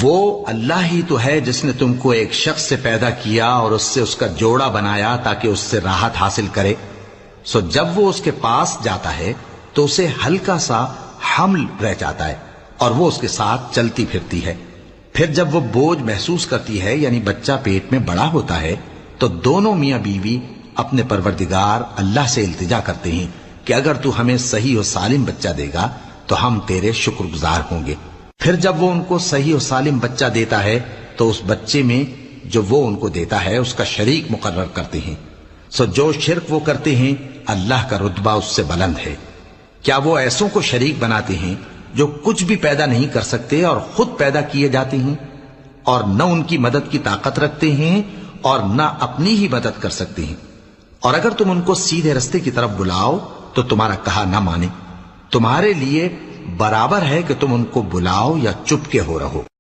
वो अल्लाह ही तो है जिसने तुमको एक शख्स से पैदा किया और उससे उसका जोड़ा बनाया ताकि उससे राहत हासिल करे। सो जब वो उसके पास जाता है तो उसे हल्का सा हमल रह जाता है और वो उसके साथ चलती फिरती है। फिर जब वो बोझ महसूस करती है यानी बच्चा पेट में बड़ा होता है तो दोनों मियां बीवी अपने परवरदिगार अल्लाह से इल्तिजा करते हैं कि अगर तू हमें सही और सालिम बच्चा देगा तो हम तेरे शुक्रगुजार होंगे। फिर जब वो उनको सही और सालिम बच्चा देता है तो उस बच्चे में जो वो उनको देता है उसका शरीक मुकर्रर करते हैं। सो जो शिर्क वो करते हैं अल्लाह का रुतबा उससे बुलंद है। क्या वो ऐसों को शरीक बनाते हैं जो कुछ भी पैदा नहीं कर सकते और खुद पैदा किए जाते हैं और न उनकी मदद की ताकत रखते हैं और न अपनी ही मदद कर सकते हैं। और अगर तुम उनको सीधे रास्ते की तरफ बुलाओ तो तुम्हारा कहा न माने। तुम्हारे लिए बराबर है कि तुम उनको बुलाओ या चुप के हो रहो।